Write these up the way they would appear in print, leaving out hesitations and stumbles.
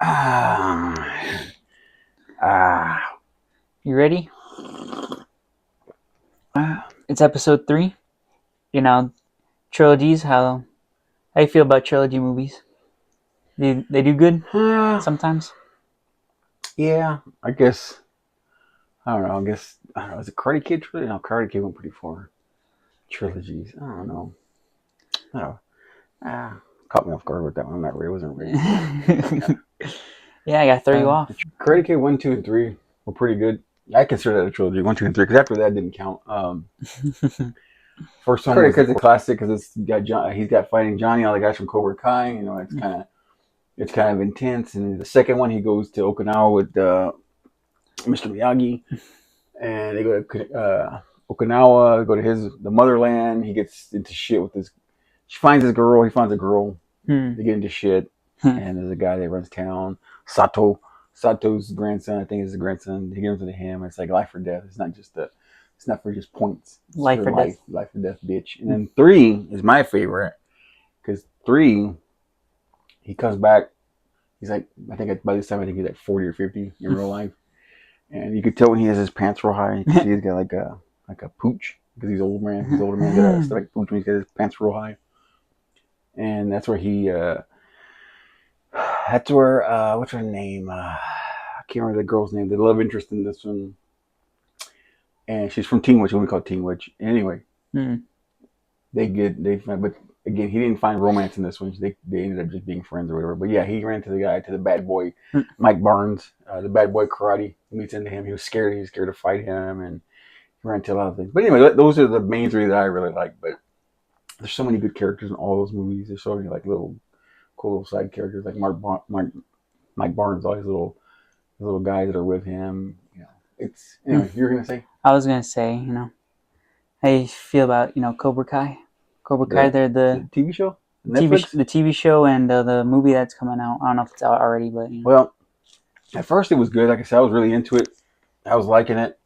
Ah, ah. You ready? It's episode 3. You know, trilogies. How you feel about trilogy movies? They do good Ah, sometimes. yeah, I guess. I don't know. I don't know. Is it Karate Kid trilogy? No, Karate Kid went pretty far. Trilogies. I don't know. I don't know. Ah, caught me off guard with that one. I'm not ready. I wasn't ready for it. Yeah. Yeah, I gotta throw you off. Karate Kid 1, 2, and 3 were pretty good. I consider that a trilogy. 1, 2, and 3. Because after that didn't count. First one Karate was Kid's a classic because it's got he's got fighting Johnny, all the guys from Cobra Kai. You know, it's kind of intense. And the second one, he goes to Okinawa with Mr. Miyagi, and they go to Okinawa, go to the motherland. He gets into shit with this. She finds his girl. He finds a girl. They get into shit, and there's a guy that runs town. Sato's grandson, I think, is the grandson. He gives it to him. It's like life or death. It's not just the. It's not for just points. It's Life for or death. life or death, bitch. And then 3 is my favorite because 3, he comes back. He's like, I think by this time, I think he's like 40 or 50 in real life. And you could tell when he has his pants real high. You can see he's got like a pooch because he's old man. He's older man got a stomach pooch when he's got his pants real high. And that's where what's her name? I can't remember the girl's name. The love interest in this one, and she's from Teen Witch. What we call Teen Witch. Anyway, but again, he didn't find romance in this one. They ended up just being friends or whatever. But yeah, he ran to the bad boy, Mike Barnes, the bad boy karate. He meets into him. He was scared. He was scared to fight him, and he ran into a lot of things. But anyway, those are the main 3 that I really like. But there's so many good characters in all those movies. There's so many like little cool little side characters like Mike Barnes, all his little guys that are with him. You know, it's anyway. You're gonna say? I was gonna say, how you feel about Cobra Kai? Cobra Kai, they're the TV show, Netflix, the TV show, and the movie that's coming out. I don't know if it's out already, but well, at first it was good. Like I said, I was really into it. I was liking it.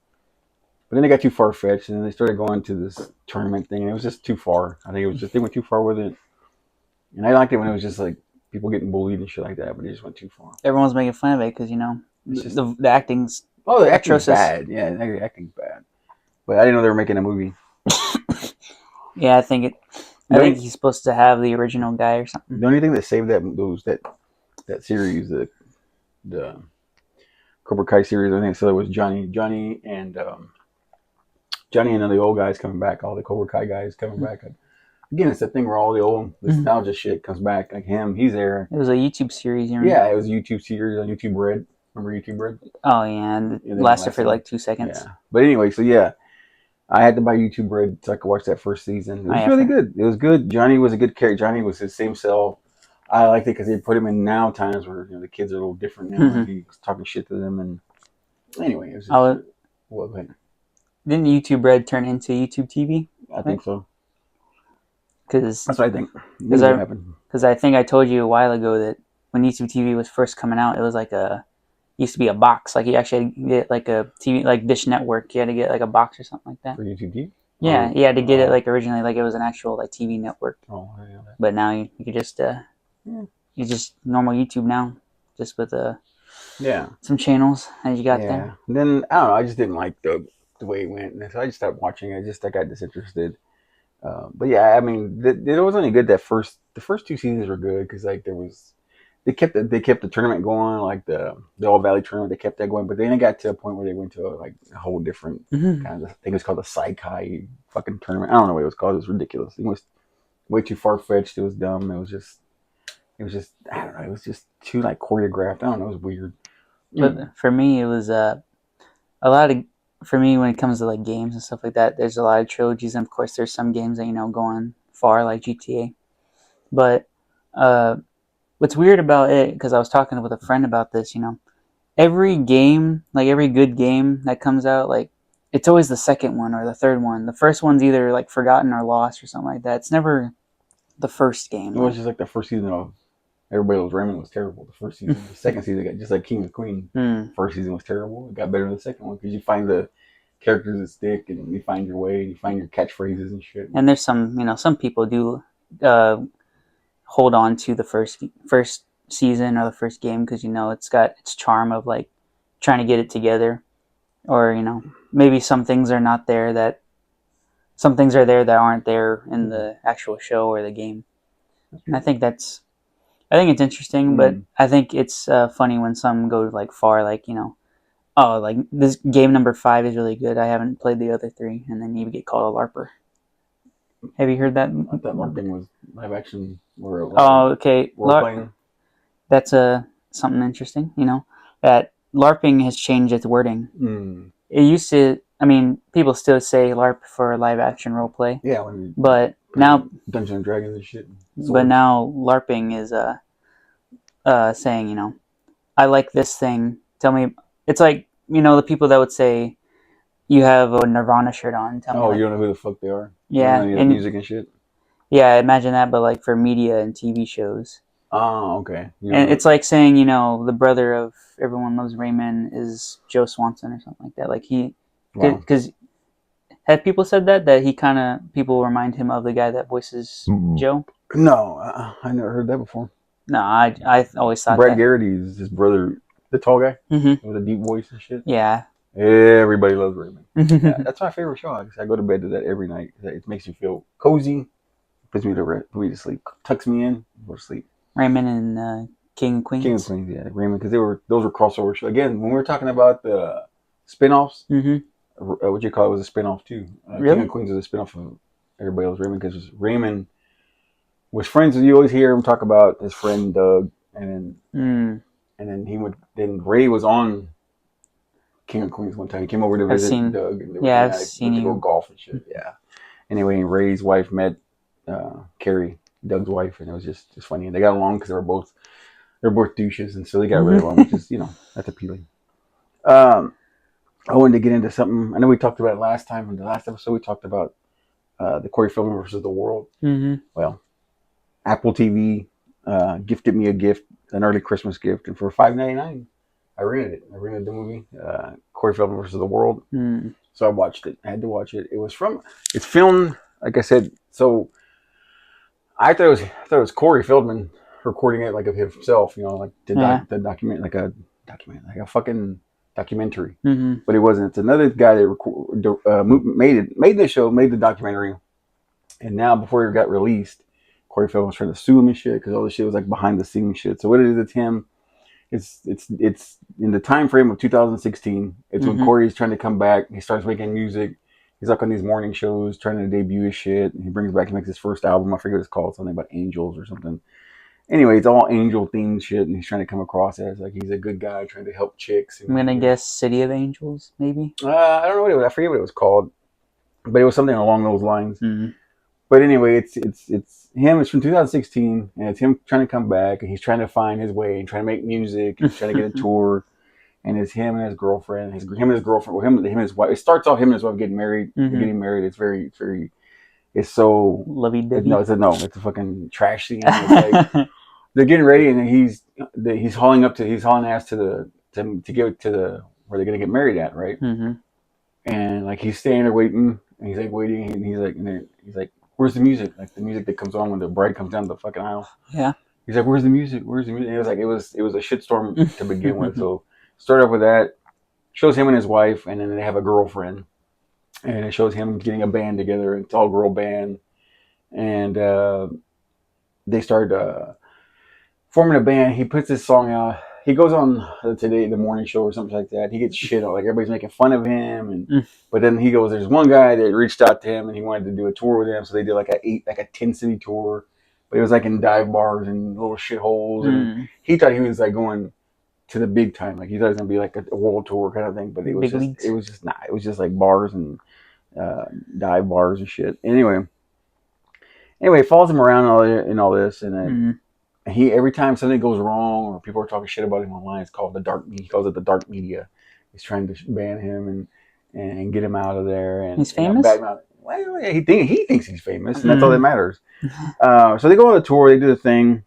But then they got too far fetched, and then they started going to this tournament thing, and it was just too far. I think it was just they went too far with it, and I liked it when it was just like people getting bullied and shit like that. But they just went too far. everyone's making fun of it because It's just the acting's the acting's atrocious. bad. Yeah, the acting's bad. But I didn't know they were making a movie. Yeah, I think he's supposed to have the original guy or something. The only thing that saved that series, the Cobra Kai series, I think so, it was Johnny and the old guys coming back, all the Cobra Kai guys coming back. Again, it's the thing where all the old nostalgia shit comes back. Like him, he's there. It was a YouTube series. Yeah, it was a YouTube series on YouTube Red. Remember YouTube Red? Oh yeah, and it lasted for like 2 seconds. Yeah, but anyway, so yeah, I had to buy YouTube Red so I could watch that first season. It was really good. It was good. Johnny was a good character. Johnny was his same self. I liked it because they put him in now times where the kids are a little different now. And he was talking shit to them, and anyway, it was just, didn't YouTube Red turn into YouTube TV? I think so. Because that's what I think. Because I think I told you a while ago that when YouTube TV was first coming out, it was like used to be a box. Like you actually had to get like a TV, like Dish Network. You had to get like a box or something like that. For YouTube TV? Yeah, you had to get it like originally, like it was an actual like TV network. Oh, I know that. But now you could just you just normal YouTube now, just with some channels that you got there. And then I don't know, I just didn't like the way it went, and so I just stopped watching. I got disinterested. But yeah, I mean, it was only good the first 2 seasons were good because like they kept the tournament going, like the All Valley tournament. They kept that going, but then it got to a point where they went to a whole different kind of. I think it was called the Saikai fucking tournament. I don't know what it was called. It was ridiculous. It was way too far fetched. It was dumb. It was just I don't know. It was just too like choreographed. I don't know. It was weird. But for me, it was a lot of. For me, when it comes to like games and stuff like that, there's a lot of trilogies, and of course, there's some games that go on far, like GTA. But what's weird about it, because I was talking with a friend about this, every game, like every good game that comes out, like it's always the second one or the third one. The first one's either like forgotten or lost or something like that. It's never the first game. It was just like the first season of Everybody Loves Raymond was terrible. The first season, the second season got just like King and Queen. First season was terrible. It got better in the second one because you find the characters that stick and you find your way and you find your catchphrases and shit. And there's some people do hold on to the first season or the first game because it's got its charm of like trying to get it together, or maybe some things are not there that some things are there that aren't there in the actual show or the game. And I think it's interesting, but I think it's funny when some go like far, like oh, like this game number 5 is really good. I haven't played the other 3, and then you get called a LARPer. Have you heard that? I thought LARPing was live action or Oh, okay. role playing. That's something interesting. That LARPing has changed its wording. It used to. I mean, people still say LARP for live action role play. Yeah, but now Dungeons and Dragons and shit. But now LARPing is saying, I like this thing. Tell me, it's like the people that would say you have a Nirvana shirt on. Tell me, you don't know who the fuck they are. Yeah, and music and shit. Yeah, imagine that, but like for media and TV shows. Oh, okay. And it's like saying, the brother of Everyone Loves Raymond is Joe Swanson or something like that. Like because have people said that he kind of people remind him of the guy that voices Joe? No, I never heard that before. No, I always thought Brad Garrity is his brother, the tall guy with a deep voice and shit. Yeah. Everybody loves Raymond. Yeah, that's my favorite show. I go to bed to that every night. It makes you feel cozy, puts me to sleep, tucks me in, go to sleep. Raymond and King of Queens. King of Queens, yeah, Raymond, because those were crossover shows. Again, when we were talking about the spinoffs, what you call it was a spinoff too. Really? King of Queens is a spinoff of Everybody Loves Raymond because Raymond was friends with, you always hear him talk about his friend Doug, and then then Ray was on King of Queens one time. He came over to visit Doug, and I've seen to go golf and shit. Yeah. Anyway, Ray's wife met Carrie, Doug's wife, and it was just funny. And they got along because they're both douches, and so they got rid of them, which is that's appealing. I wanted to get into something. I know we talked about it last time in the last episode. We talked about the Corey Feldman versus the World. Well, Apple TV gifted me a gift, an early Christmas gift, and for $5.99, I rented it. I rented the movie, Corey Feldman versus the World. So I watched it. I had to watch it. It's filmed, like I said. So I thought it was Corey Feldman recording it like of himself, like the document, like a fucking documentary. But it wasn't. It's another guy that made the documentary, and now before it got released, Corey Feldman was trying to sue him and shit because all the shit was like behind the scenes shit. So what it is, it's him. It's in the time frame of 2016. It's when Corey's trying to come back. He starts making music. He's like on these morning shows trying to debut his shit. He makes his first album. I forget what it's called. Something about angels or something. Anyway, it's all angel themed shit, and he's trying to come across as like he's a good guy trying to help chicks. I'm gonna guess City of Angels, maybe. I don't know what it was. I forget what it was called, but it was something along those lines. But anyway, it's him. It's from 2016, and it's him trying to come back, and he's trying to find his way and trying to make music, and trying to get a tour. And it's him and his girlfriend. Him and his girlfriend. Well, him and his wife. It starts off him and his wife getting married. Getting married. It's very, very. It's so lovey-dovey. No, it's a fucking trash scene. It's like they're getting ready, and he's hauling ass to get to the where they're gonna get married at, right? And like he's staying there waiting, and he's like waiting, and he's like, where's the music? Like the music that comes on when the bride comes down the fucking aisle. Yeah. He's like, where's the music? Where's the music? And it was a shitstorm to begin with. So start off with that. Shows him and his wife, and then they have a girlfriend, and it shows him getting a band together. It's all girl band, and they start forming a band. He puts this song out. He goes on the morning show or something like that. He gets shit on, like everybody's making fun of him, and but then he goes. There's one guy that reached out to him, and he wanted to do a tour with him. So they did like a 10-city tour, but it was like in dive bars and little shitholes. And he thought he was like going to the big time, like he thought it was gonna be like a world tour kind of thing. But it was just like bars and dive bars and shit. Anyway, follows him around and all this, and then. Every time something goes wrong or people are talking shit about him online, it's called he calls it the dark media. He's trying to ban him and get him out of there. And he's famous. Well, yeah, he thinks he's famous, and that's all that matters. So they go on the tour, they do the thing,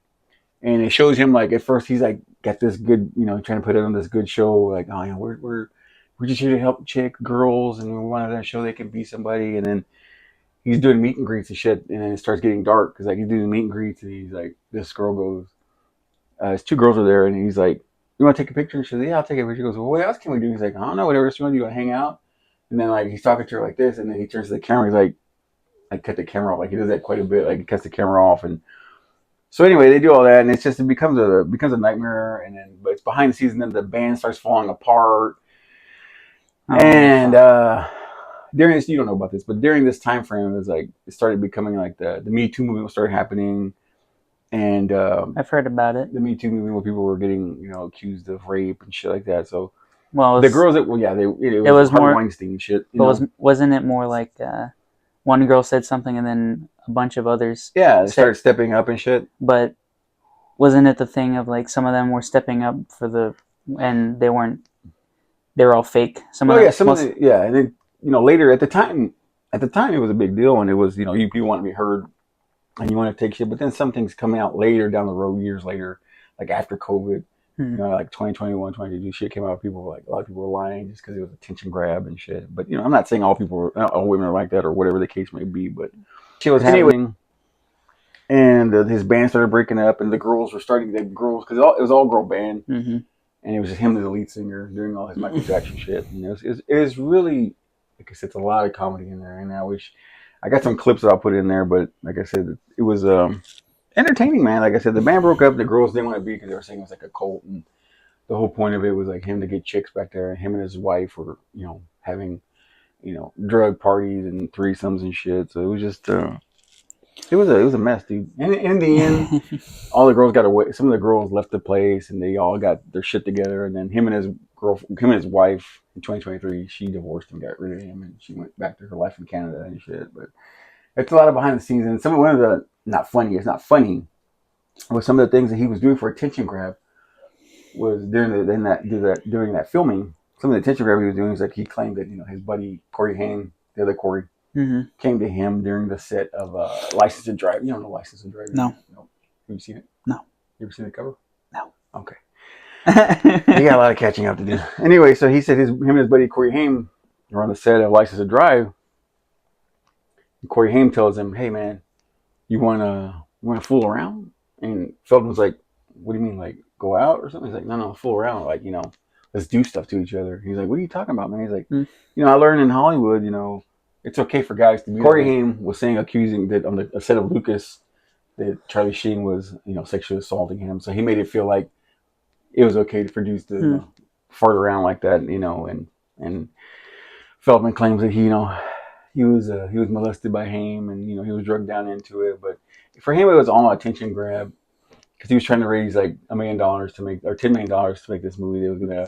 and it shows him like at first he's like got this good, trying to put it on this good show, like we're just here to help girls, and we want to show they can be somebody, and then. He's doing meet and greets and shit, and then it starts getting dark because like he's doing meet and greets, and he's like, this girl goes, his two girls are there, and he's like, "You want to take a picture?" And she says, "Yeah, I'll take a picture." He goes, "Well, what else can we do?" He's like, "I don't know, whatever else you want to do. Hang out." And then like he's talking to her like this, and then he turns to the camera. He's like cut the camera off. Like he does that quite a bit. Like he cuts the camera off, and so anyway, they do all that, and it's just it becomes a nightmare. And then but it's behind the scenes, and then the band starts falling apart. Oh, And during this, you don't know about this, but during this time frame, it was like it started becoming like the Me Too movement started happening, and I've heard about it. the Me Too movement where people were getting accused of rape and shit like that. So Well, the girls that it was was Harvey more. Weinstein shit. But wasn't it more like one girl said something and then a bunch of others? Yeah, they started stepping up and shit. But wasn't it the thing of like some of them were stepping up and they weren't. They were all fake. And then later at the time it was a big deal, and it was you want to be heard and you want to take shit, but then some things coming out later down the road, years later, like after COVID, like 2021, 2022, shit came out. People were like, a lot of people were lying just because it was attention grab and shit. But I'm not saying all women are like that or whatever the case may be, but shit was happening. And his band started breaking up, and the girls because it was all girl band. Mm-hmm. And it was just him as the lead singer doing all his Michael Jackson shit. And it was really, like I said, it's a lot of comedy in there. And I got some clips that I'll put in there, but like I said, it was entertaining, man. Like I said, the band broke up. The girls didn't want to be because they were saying it was like a cult. And the whole point of it was like him to get chicks back there. And him and his wife were, having, drug parties and threesomes and shit. So it was just, it was a mess, dude. And in the end, all the girls got away. Some of the girls left the place, and they all got their shit together. And then him and his wife in 2023, she divorced and got rid of him, and she went back to her life in Canada and shit. But it's a lot of behind the scenes, and one of the not funny. It's not funny. But some of the things that he was doing for attention grab was during that filming. Some of the attention grab he was doing is like he claimed that his buddy Corey Haim, the other Corey. Mm-hmm. Came to him during the set of License to Drive. You don't know License to Drive? No. Have you seen it? No. You ever seen the cover? No. Okay. He got a lot of catching up to do. Anyway, so he said him and his buddy Corey Haim were on the set of License to Drive. And Corey Haim tells him, "Hey man, you wanna fool around?" And Feldman's like, "What do you mean, like go out or something?" He's like, "No, fool around. Like let's do stuff to each other." He's like, "What are you talking about, man?" He's like, I learned in Hollywood, it's okay for guys to do Corey Haim was accusing that on the set of Lucas that Charlie Sheen was, sexually assaulting him. So he made it feel like it was okay for dudes to fart around like that, and Feldman claims that he was molested by Haim, and he was drugged down into it. But for him, it was all attention grab because he was trying to raise like $1 million or $10 million to make this movie. They was gonna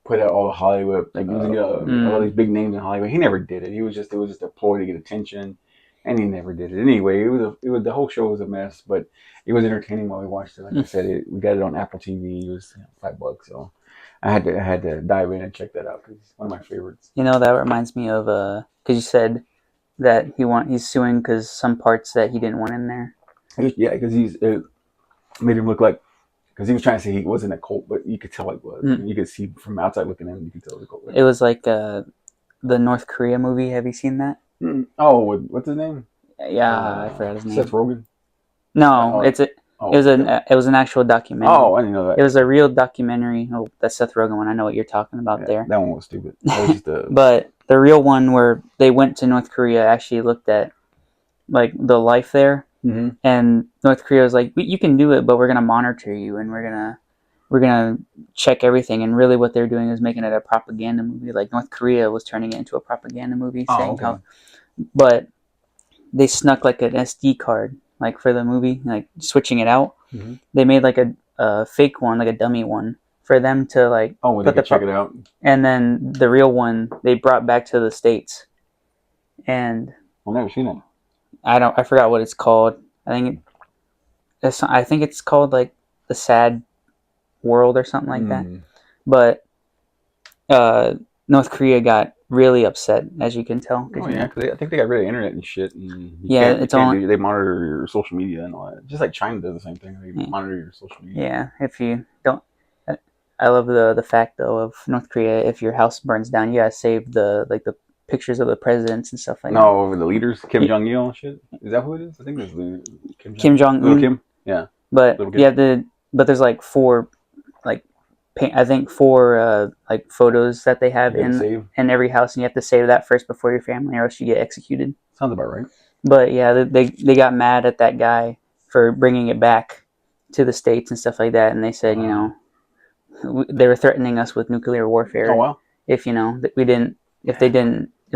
put out all the Hollywood, like all these big names in Hollywood. He never did it. It was just a ploy to get attention, and he never did it. Anyway, the whole show was a mess, but it was entertaining while we watched it. Like I said, we got it on Apple TV. It was $5, so I had to dive in and check that out because it's one of my favorites. That reminds me of because you said that he's suing because some parts that he didn't want in there. Yeah, because it made him look like. Because he was trying to say he wasn't a cult, but you could tell it was. You could see from outside looking in, you could tell it was a cult. It was like the North Korea movie. Have you seen that? Oh, what's his name? Yeah, I forgot his name. Seth Rogen? No, it was an actual documentary. Oh, I didn't know that. It was a real documentary. Oh, that's Seth Rogen one. I know what you're talking about there. That one was stupid. That was just but the real one where they went to North Korea actually looked at like the life there. Mm-hmm. And North Korea was like, you can do it, but we're gonna monitor you, and we're gonna check everything. And really, what they're doing is making it a propaganda movie. Like North Korea was turning it into a propaganda movie, but they snuck like an SD card, like for the movie, like switching it out. Mm-hmm. They made like a fake one, like a dummy one, for them to like. They could check it out. And then the real one they brought back to the States, and I've never seen it. I forgot what it's called. I think it's called like The Sad World or something like that. But North Korea got really upset, as you can tell. Because I think they got rid of internet and shit. And they monitor your social media and all that. Just like China does the same thing. They monitor your social media. Yeah, if you don't. I love the fact though of North Korea. If your house burns down, you gotta save the pictures of the presidents and stuff like that. No, the leaders, Kim Jong-il and shit. Is that who it is? I think it's Kim Jong-un. Kim, yeah. But you have to but there's like four, like I think four like photos that they have in every house, and you have to save that first before your family, or else you get executed. Sounds about right. But yeah, they got mad at that guy for bringing it back to the States and stuff like that, and they said, they were threatening us with nuclear warfare. Oh wow. If we didn't, if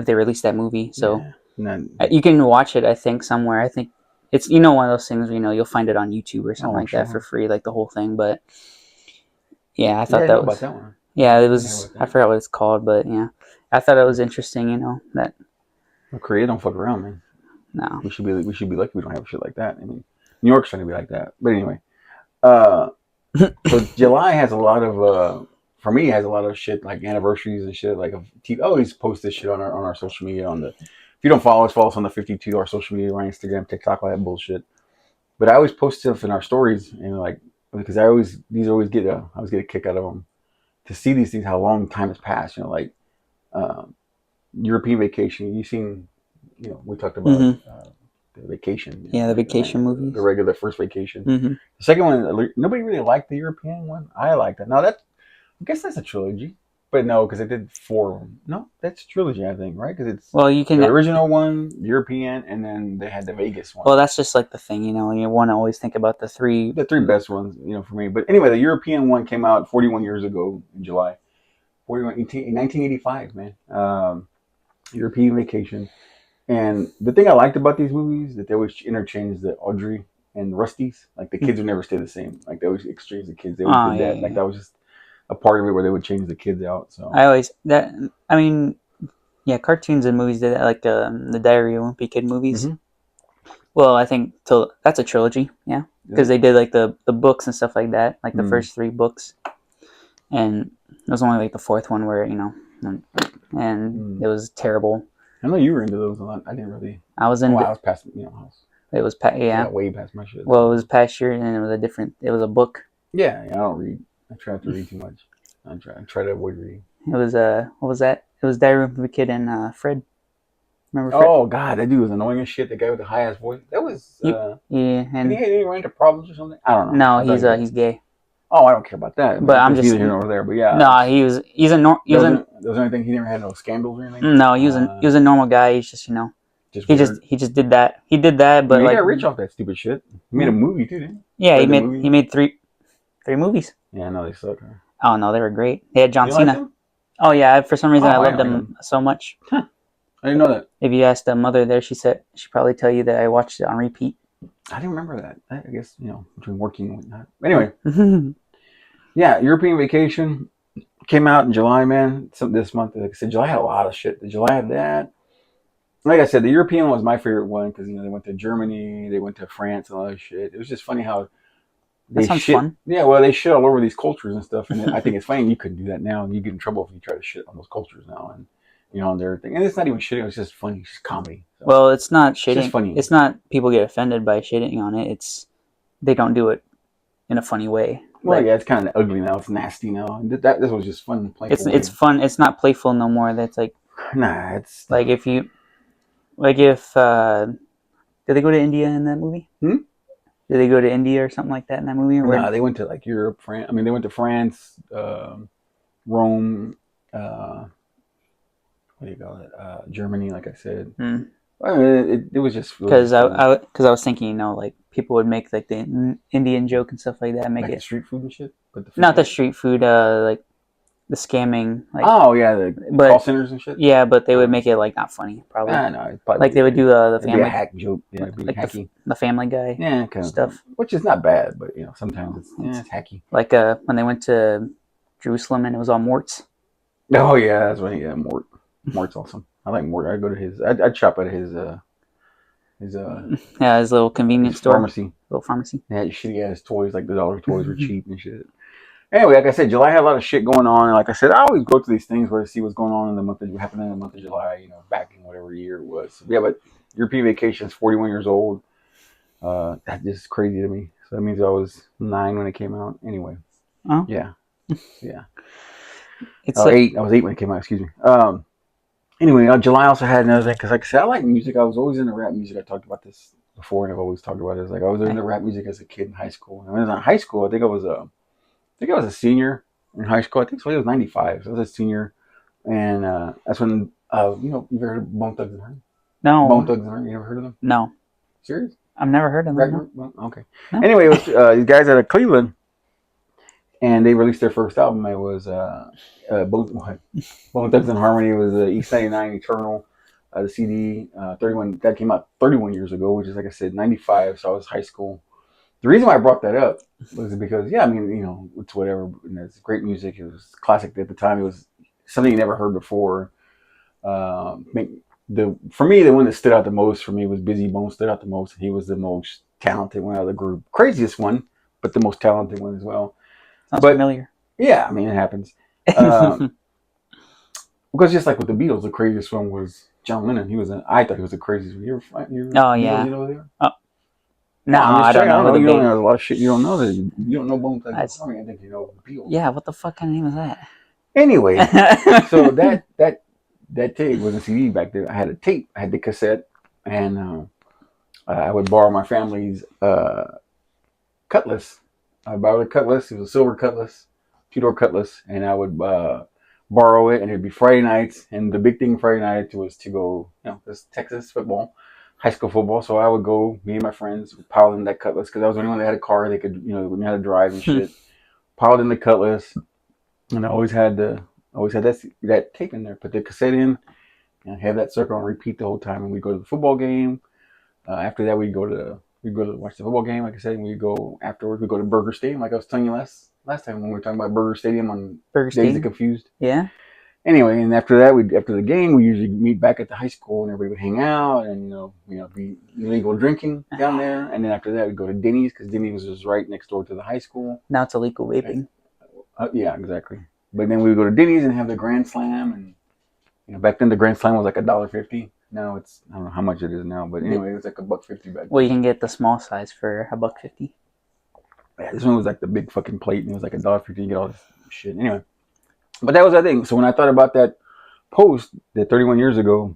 they released that movie. So yeah. you can watch it, I think, somewhere. I think it's one of those things where, you'll find it on YouTube or something like that for free, like the whole thing. But yeah, I thought I that know was about that one. yeah, it was. I forgot what it's called, but yeah, I thought it was interesting. That Korea don't fuck around, man. no, We should be lucky we don't have shit like that. I mean, New York's trying to be like that. But anyway, so July has a lot of for me, it has a lot of shit like anniversaries and shit. Like I always post this shit on our social media. If you don't follow us on the 52 our social media, on Instagram, TikTok, all that bullshit. But I always post stuff in our stories, and like because I always get a kick out of them to see these things, how long time has passed. Like European Vacation. You seen, we talked about the Vacation. Yeah, the Vacation movies. The regular first Vacation. Mm-hmm. The second one, nobody really liked the European one. I liked it. Now I guess that's a trilogy, but no, because it did 4 of them. No, that's a trilogy, I think, right? Because it's the original one, European, and then they had the Vegas one. Well, that's just like the thing, and you want to always think about the three best ones, for me. But anyway, the European one came out 41 years ago in July. 1985, man. European Vacation. And the thing I liked about these movies that they always interchange the Audrey and Rusty's. Like the kids would never stay the same. Like they always exchange the kids. They always did that. Like that was just a part of it where they would change the kids out. So cartoons and movies did that, like the Diary of a Wimpy Kid movies. Mm-hmm. Well, I think that's a trilogy, yeah, because they did like the books and stuff like that, like the first 3 books, and it was only like the 4th one where and it was terrible. I know you were into those a lot. I didn't really. I was into. I was past house. It was way past my shit. Well, it was past year, and it was it was a book. Yeah, I don't read. I try not to read too much. I try to avoid reading. It was what was that? It was Diary of a Kid and Fred. Remember Fred? Oh God, that dude was annoying as shit. The guy with the high ass voice. That was and did he run into problems or something? I don't know. No, he's gay. Oh, I don't care about that. But I'm just neither here nor there. But yeah. No, he's a there was anything he never had no scandals or anything. No, he was a normal guy. He's just he just did that. He did that, but he got rich off that stupid shit. He made a movie too, didn't he? Yeah, he made three movies. Yeah, no, they suck. Huh? Oh no, they were great. They had John Cena. Like oh yeah, for some reason I loved them so much. Huh. I didn't know that. If you asked the mother there, she'd probably tell you that I watched it on repeat. I didn't remember that. I guess between working and whatnot. Anyway. Yeah, European Vacation came out in July, man. This month, like I said, July had a lot of shit. July had that. Like I said, the European one was my favorite one because they went to Germany, they went to France, and all that shit. It was just funny how that sounds fun. Yeah, well, they shit all over these cultures and stuff, and I think it's funny you couldn't do that now, and you get in trouble if you try to shit on those cultures now, and and everything. And it's not even shitting; it's just funny, it's just comedy. So. Well, it's not shitting. It's just funny. It's not people get offended by shitting on it. It's they don't do it in a funny way. Well, yeah, it's kind of ugly now. It's nasty now. This was just fun. Playful it's fun. It's not playful no more. That's like it's like if did they go to India in that movie? Did they go to India or something like that in that movie? No, they went to like Europe, France. I mean, they went to France, Rome. What do you call it? Germany, like I said. I mean, it was just because I was thinking, like people would make like the Indian joke and stuff like that, make it street food and shit. But not the street food, like the scamming. Like, oh yeah, the call centers and shit. Yeah, but they would make it like not funny, probably. No, like they would do the family be a hack joke. Yeah, it'd be like hacky. The Family Guy. Yeah, kind stuff. Of, which is not bad, but sometimes it's hacky. Like when they went to Jerusalem and it was all Mort's. Oh yeah, that's right. Yeah, Mort's awesome. I like Mort. I go to his. I'd shop at his little convenience store. Little pharmacy. Yeah, shitty ass toys, like the dollar toys were cheap and shit. Anyway, like I said, July had a lot of shit going on, and like I said, I always go to these things where I see what's going on in the month of what happened in the month of July, back in whatever year it was. Yeah, but European Vacation is 41 years old. That is crazy to me. So that means I was 9 when it came out. Anyway. Oh. Yeah. It's 8. I was 8 when it came out. Excuse me. Anyway, July also had another thing because, like I said, I like music. I was always into rap music. I talked about this before, and I've always talked about it. It's like I was into rap music as a kid in high school. And when I was in high school, I think I was a senior in high school. I think so. It was '95. So I was a senior, and that's when you've heard of Bone Thugs and Harmony? Bone No, Thugs and Harmony. You ever heard of them? no, Serious? I've never heard of Rap them. No. group? Well, okay. No. Anyway, it was these guys out of Cleveland, and they released their first album. It was Bone Thugs and Harmony. It was East 99 Eternal. The CD 31 that came out 31 years ago, which is like I said '95. So I was high school. The reason why I brought that up was because I mean it's whatever. It's great music. It was classic at the time. It was something you never heard before. For me, the one that stood out the most for me was Busy Bone stood out the most. And he was the most talented one out of the group, craziest one, but the most talented one as well. Sounds But familiar. yeah, I mean it happens. Because just like with the Beatles, the craziest one was John Lennon. I thought he was the craziest one. Oh, yeah. You know who they are? No, I'm just I don't checking. I know. don't know. You They- don't know a lot of shit. You don't know that. You don't know Bone Thugs. That's- I mean, I think you know the Beatles. Yeah, what the fuck kind of name is that? Anyway, so that tape was a CD back there. I had a tape. I had the cassette, and I would borrow my family's cutlass. I borrowed a cutlass. It was a silver cutlass, 2-door cutlass, and I would borrow it. And it'd be Friday nights. And the big thing Friday nights was to go, this Texas football, high school football. So I would go. Me and my friends would pile in that cutlass because I was the only one that had a car. They could, knew how to drive and shit. Piled in the cutlass, and I always had that tape in there. Put the cassette in, and have that circle on repeat the whole time. And we go to the football game. After that, we'd go to watch the football game. Like I said, and we go afterwards. We go to Burger Stadium, like I was telling you last time when we were talking about Burger Stadium on Burger Days of Stadium? Confused. Yeah. Anyway, and after that, after the game, we usually meet back at the high school, and everybody would hang out and be illegal drinking down there. And then after that, we'd go to Denny's because Denny's was just right next door to the high school. Now it's illegal vaping. Yeah, exactly. But then we would go to Denny's and have the Grand Slam, and back then the Grand Slam was like $1.50. Now it's, I don't know how much it is now, but anyway, it was like $1.50 back then. Well, you can get the small size for $1.50. Yeah, this one was like the big fucking plate, and it was like $1.50. You get all this shit. Anyway, but that was that thing. So when I thought about that post that 31 years ago,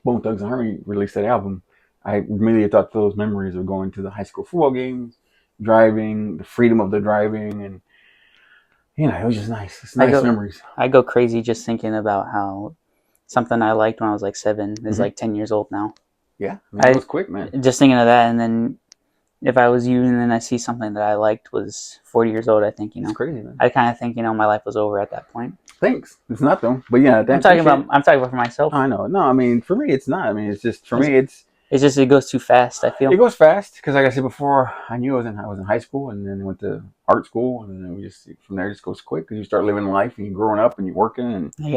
Bone Thugs and Harmony released that album, I immediately thought those memories of going to the high school football games, driving, the freedom of the driving, and it was just nice. It's nice memories. I go crazy just thinking about how something I liked when I was like 7 is like 10 years old now. Yeah, it was quick, man. Just thinking of that, and then if I was you, and then I see something that I liked was 40 years old, I think It's crazy, man. I kind of think my life was over at that point. Thanks. It's not though, but yeah, I'm talking about for myself. I know. No, I mean for me, it's not. I mean, it's just for me, it's just it goes too fast. I feel it goes fast because, like I said before, I knew I was in high school, and then went to art school, and then from there it just goes quick because you start living life and you're growing up and you're working, and now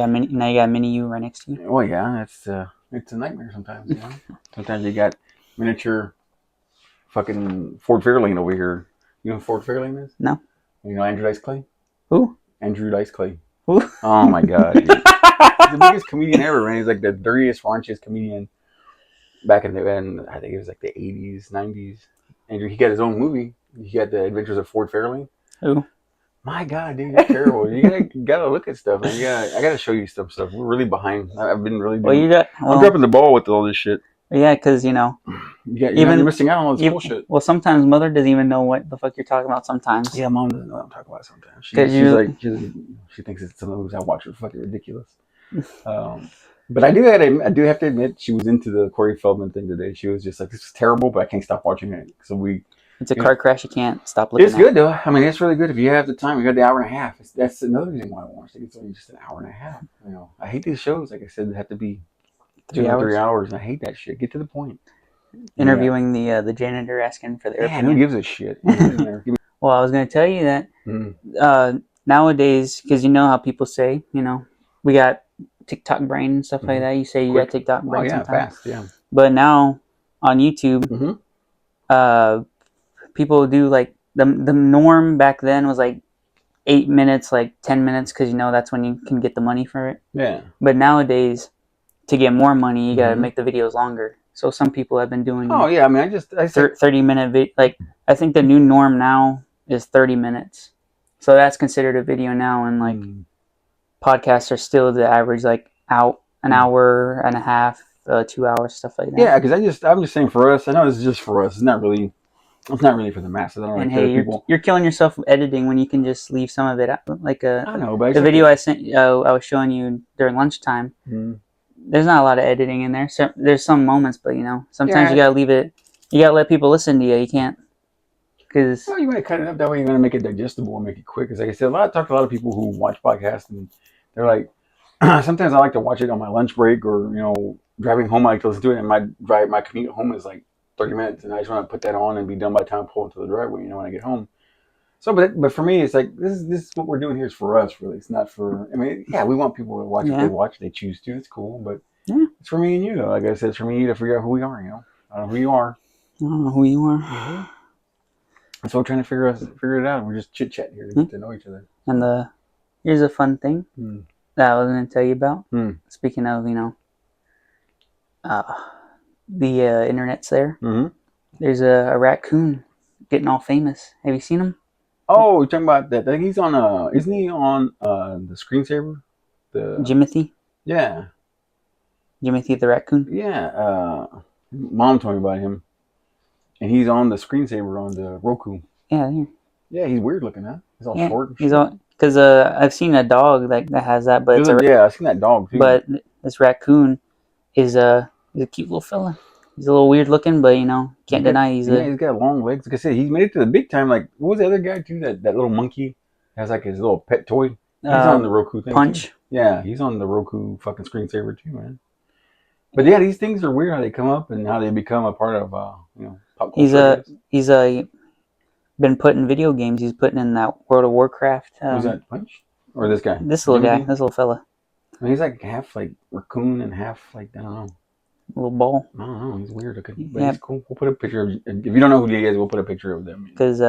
you got mini you right next to you. Well, yeah, it's a nightmare sometimes. Sometimes you got miniature fucking Ford Fairlane over here. You know who Ford Fairlane is? No. You know Andrew Dice Clay? Who? Andrew Dice Clay. Who? Oh my god. He's the biggest comedian ever, man. He's like the dirtiest, raunchiest comedian back in I think it was like the 80s, 90s. Andrew, he got his own movie. He got The Adventures of Ford Fairlane. Who? My god, dude, you're terrible. You gotta look at stuff, man. I gotta show you stuff. We're really behind. I've been really doing I'm dropping the ball with all this shit. Yeah, because you're missing out on all this bullshit. Well, sometimes Mother doesn't even know what the fuck you're talking about. Sometimes. Yeah, Mom doesn't know what I'm talking about. Sometimes she thinks it's some movies I watch are fucking ridiculous. But I do have to admit, she was into the Corey Feldman thing today. She was just like, "This is terrible," but I can't stop watching it. So it's a car crash. You can't stop looking. It's good though. I mean, it's really good if you have the time. You got the hour and a half. That's another reason why I watched it. It's only just an hour and a half. I hate these shows. Like I said, they have to be 3 hours, and I hate that shit. Get to the point. Interviewing the janitor, asking for their opinion. Who gives a shit? Well, I was going to tell you that nowadays, because you know how people say, we got TikTok brain and stuff like that. You say you got TikTok brain sometimes. Fast, yeah. But now on YouTube, people do like the norm back then was like 8 minutes, like 10 minutes, because that's when you can get the money for it. Yeah. But nowadays, to get more money, you got to make the videos longer. So some people have been doing. Oh yeah, I mean, I said 30-minute like I think the new norm now is 30 minutes. So that's considered a video now, and like podcasts are still the average like out an hour and a half, 2 hours, stuff like that. Yeah, because I'm just saying for us. I know this is just for us. It's not really for the masses. I don't And like other hey, people. you're killing yourself editing when you can just leave some of it out. Like I know, but the video I sent, I was showing you during lunchtime. Mm-hmm. There's not a lot of editing in there. So there's some moments, but sometimes you Yeah. gotta leave it. You gotta let people listen to you. You can't, because Well, you want to cut it up that way. You want to make it digestible and make it quick. Because like I said, talk to a lot of people who watch podcasts, and they're like, sometimes I like to watch it on my lunch break or driving home. I like to listen to it, and my commute home is like 30 minutes, and I just want to put that on and be done by the time I pull into the driveway. When I get home. So, but for me, it's like this is what we're doing here is for us. Really, it's not for. I mean, yeah, we want people to watch what they watch. They choose to. It's cool, but it's for me and you. Though. Like I said, it's for me and you to figure out who we are. I don't know who you are. I don't know who you are. So we're trying to figure it out. We're just chit chat here to get to know each other. And here's a fun thing that I was going to tell you about. Speaking of, the internet's there. There's a raccoon getting all famous. Have you seen him? Oh, you're talking about that? I think he's on. Isn't he on the screensaver? The Jimothy. Yeah. Jimothy the raccoon. Yeah. Mom told me about him, and he's on the screensaver on the Roku. Yeah. Here. Yeah, he's weird looking, huh? He's all short. And he's all because I've seen a dog that has that, but I've seen that dog too. But this raccoon is he's a cute little fella. He's a little weird looking, but can't deny he's got long legs. Like I said, he's made it to the big time. Like what was the other guy too? That little monkey has like his little pet toy. He's on the Roku thing. Punch. Too. Yeah, he's on the Roku fucking screensaver too, man. But yeah, these things are weird how they come up and how they become a part of pop culture. He's been put in video games. He's putting in that World of Warcraft. Was that Punch or this guy? This little guy. This little fella. I mean, he's like half like raccoon and half like I don't know. A little ball. I don't know. He's weird looking. But he's cool. We'll put a picture of. If you don't know who he is, we'll put a picture of them. Because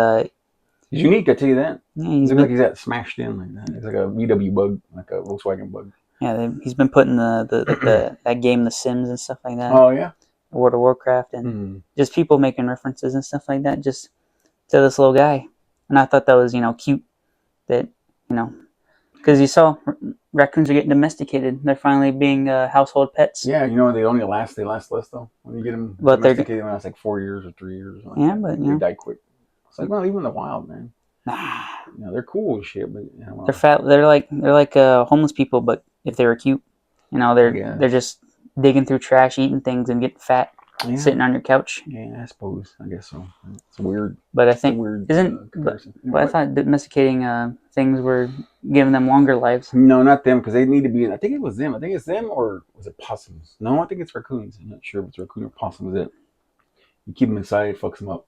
he's unique. I tell you that. Yeah, he looks like he's got smashed in like that. It's like a VW bug, like a Volkswagen bug. Yeah, he's been putting that game, The Sims and stuff like that. Oh yeah. World of Warcraft and just people making references and stuff like that, just to this little guy. And I thought that was cute. That because you saw raccoons are getting domesticated. They're finally being household pets. Yeah, they last less though when you get them domesticated when it's like 4 years or 3 years. Yeah, but they die quick. It's like even in the wild, man. They're cool as shit, but they're fat. They're like homeless people, but if they were cute, they're just digging through trash, eating things, and getting fat, sitting on your couch. Yeah, I suppose. I guess so. It's weird. But I think but I thought domesticating things were giving them longer lives. No, not them, because they need to be. I think it was them. I think it's them, or was it possums? No, I think it's raccoons. I'm not sure if it's raccoon or possum. Is it? You keep them inside, it fucks them up.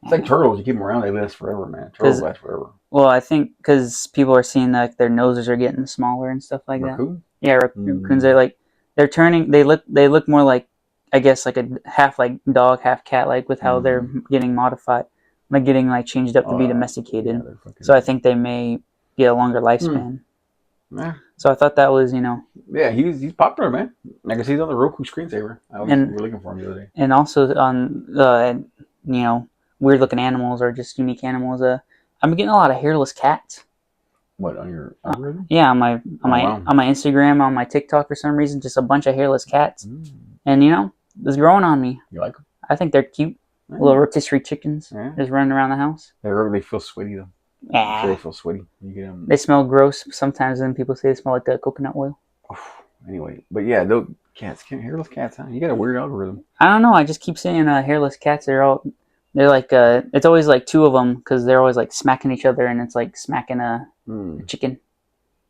It's like turtles. You keep them around, they last forever, man. Turtles last forever. Well, I think because people are seeing that their noses are getting smaller and stuff like that. Yeah, raccoons are like they're turning. They look more like, I guess, like a half like dog, half cat, like with how they're getting modified, like getting like changed up to be domesticated. Yeah, so I think they may get a longer lifespan. Yeah. So I thought that was Yeah, he's popular, man. I guess he's on the Roku screensaver. I was looking for him the other day. And also on weird looking animals or just unique animals. I'm getting a lot of hairless cats. What, on your algorithm? Yeah, on my Instagram, on my TikTok for some reason, just a bunch of hairless cats. And it's growing on me. You like them? I think they're cute. Little rotisserie chickens just running around the house. They feel sweaty though. I'm sure they feel sweaty. You get them. They smell gross sometimes, and people say they smell like coconut oil. Anyway, but yeah, those cats, hairless cats, huh? You got a weird algorithm. I don't know. I just keep seeing hairless cats. They're like it's always like two of them because they're always like smacking each other, and it's like smacking a chicken.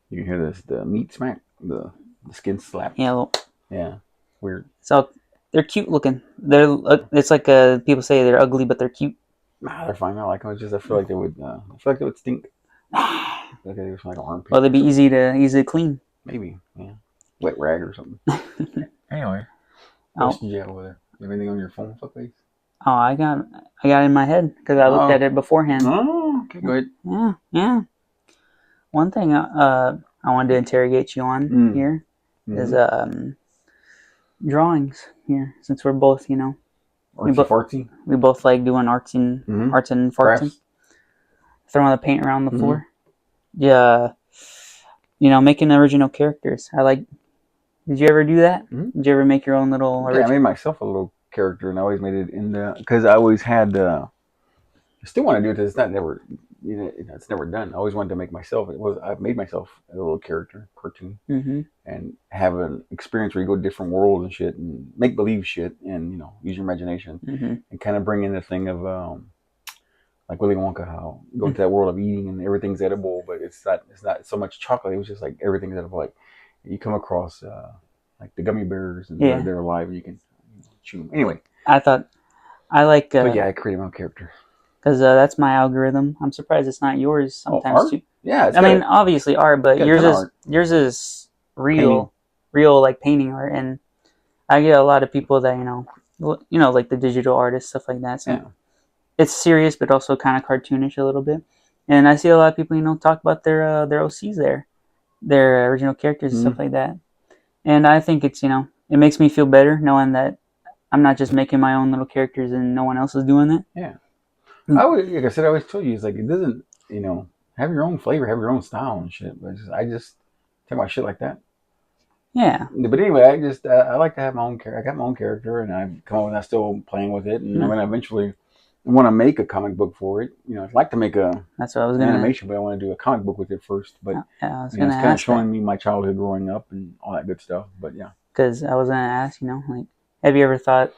You can hear the meat smack, the skin slap. Yeah. Yeah. Weird. So they're cute looking. It's like people say they're ugly, but they're cute. Nah, they're fine. I like them. It's just I feel like they would. I feel like they would stink. Like they smell like an armpit. Well, they'd be easy to clean. Maybe. Yeah. Wet rag or something. Anyway. What else did you have over there? You have anything on your phone, fuckface? Oh, I got it in my head because I looked at it beforehand. Oh, okay, go ahead. Yeah. One thing I wanted to interrogate you on here is drawings here, since we're both artsy. We both like doing arts and farting, throwing the paint around the floor. Yeah, making original characters. I like Did you ever do that? Mhm. Did you ever make your own little Yeah, I original? made myself a little character, and I always made it in the because I always had. I still want to do it. 'Cause it's not never. It's never done. I always wanted to make myself. I made myself a little character, cartoon, Mm-hmm. and have an experience where you go to different worlds and shit, and make believe shit, and use your imagination, Mm-hmm. and kind of bring in the thing of like Willy Wonka, how you go into that world of eating and everything's edible, but it's not so much chocolate. It was just like everything's edible. Like you come across like the gummy bears, and Yeah. they're alive, and you can chew them. Anyway, I thought I like but yeah, I created my own character. because that's my algorithm. I'm surprised it's not yours Oh, sometimes art? too. Yeah, I mean, obviously art, but got a ton of art. yours is Painting. real like painting art, and I get a lot of people that like the digital artists, stuff like that. So Yeah. it's serious, but also kind of cartoonish a little bit. And I see a lot of people, talk about their OCs there, their original characters and stuff like that. And I think it's it makes me feel better knowing that I'm not just making my own little characters and no one else is doing it. Yeah. Like I said, I always told you, it's like it doesn't, have your own flavor, have your own style and shit. But I just talk about shit like that. Yeah. But anyway, I like to have my own character. I got my own character, and I've come up and I'm still playing with it. And I'm gonna eventually want to make a comic book for it. I'd like to make That's what I was an gonna. animation, but I want to do a comic book with it first. But I was it's gonna kind of ask showing me my childhood growing up and all that good stuff. But yeah, because I was gonna ask, like, have you ever thought?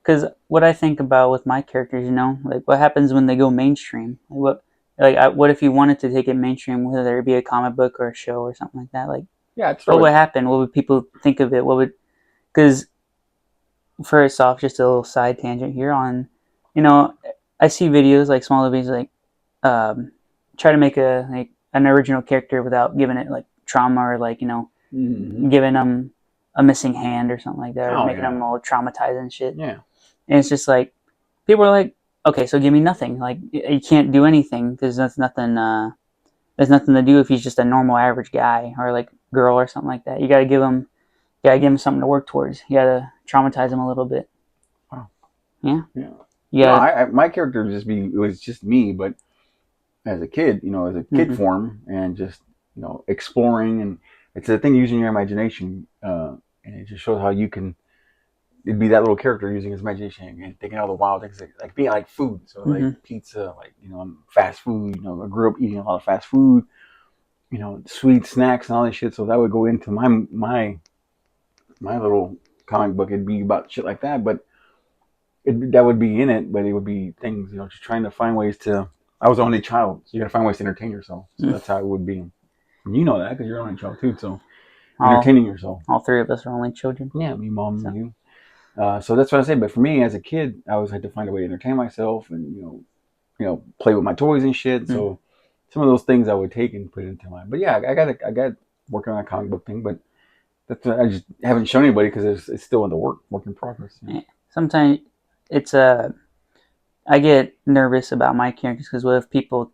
Because what I think about with my characters, like what happens when they go mainstream? What if you wanted to take it mainstream, whether it be a comic book or a show or something like that? Like, yeah, what would happen? What would people think of it? Because first off, just a little side tangent here on, I see videos like smaller videos like try to make an original character without giving it like trauma or like giving them a missing hand or something like that, or making them all traumatized and shit. Yeah. And it's just like people are like, okay, so give me nothing. Like you can't do anything because there's nothing. There's nothing to do if he's just a normal average guy or like girl or something like that. You gotta give him something to work towards. You gotta traumatize him a little bit. Wow. Yeah. Yeah. Yeah. No, my character it was just me, but as a kid, as a kid form, and just exploring, and it's a thing using your imagination, and it just shows how you can. It'd be that little character using his imagination and thinking all the wild things, like being like food, so like pizza, like fast food. I grew up eating a lot of fast food, sweet snacks and all that shit. So that would go into my little comic book. It'd be about shit like that, but that would be in it. But it would be things, just trying to find ways to. I was the only child, so you got to find ways to entertain yourself. So that's how it would be. And you know that because you're only child too. So entertaining yourself. All three of us are only children. Yeah, me, mom, and you. So that's what I say. But for me, as a kid, I always had to find a way to entertain myself and play with my toys and shit. So some of those things I would take and put into mine. But yeah, I got working on a comic book thing, but that's I just haven't shown anybody because it's still in the work in progress. Sometimes it's I get nervous about my characters because what if people,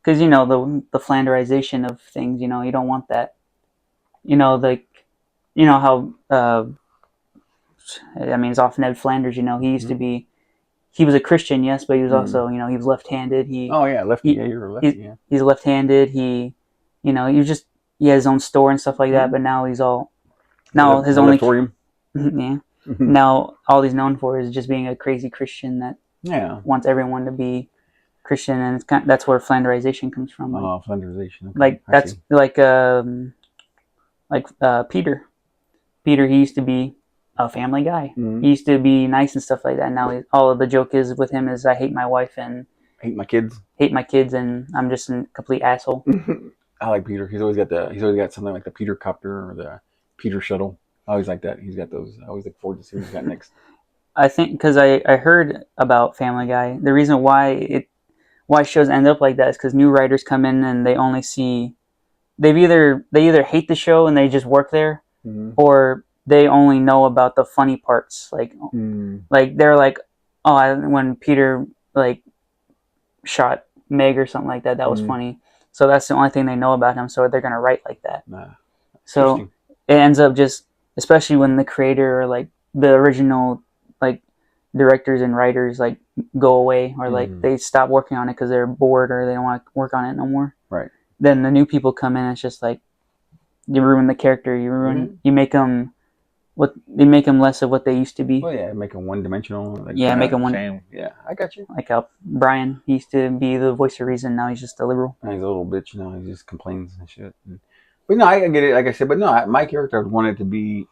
because the Flanderization of things, you don't want that, like how I mean, it's off Ned Flanders. He used to be. He was a Christian, yes, but he was also, he was left-handed. Lefty. You're a lefty. He's left-handed. He had his own store and stuff like that. But now he's all his only yeah. Now all he's known for is just being a crazy Christian that wants everyone to be Christian, and it's that's where Flanderization comes from. Like, Flanderization. Okay. Like that's like Peter. Peter, he used to be a family guy. He used to be nice and stuff like that. Now all of the joke is with him is I hate my wife and hate my kids, and I'm just a complete asshole. I like Peter. He's always got something like the Peter copter or the Peter shuttle. I always like that. He's got those. I always look forward to seeing what he's got next. I think because I heard about Family Guy. The reason why shows end up like that is because new writers come in and they only see they either hate the show and they just work there, or they only know about the funny parts. Like they're like, oh, when Peter like shot Meg or something like that, that was funny. So that's the only thing they know about him. So they're gonna write like that. So it ends up just, especially when the creator or like the original like directors and writers like go away or like they stop working on it because they're bored or they don't want to work on it no more. Right. Then the new people come in and it's just like You ruin the character. Mhm. You make them they make them less of what they used to be. Well, yeah, make him one dimensional. Like, Yeah, make them one. same. Yeah, I got you. Like Brian, he used to be the voice of reason. Now he's just a liberal. And he's a little bitch, he just complains and shit. But no, I get it. Like I said, but no, my character wanted to be,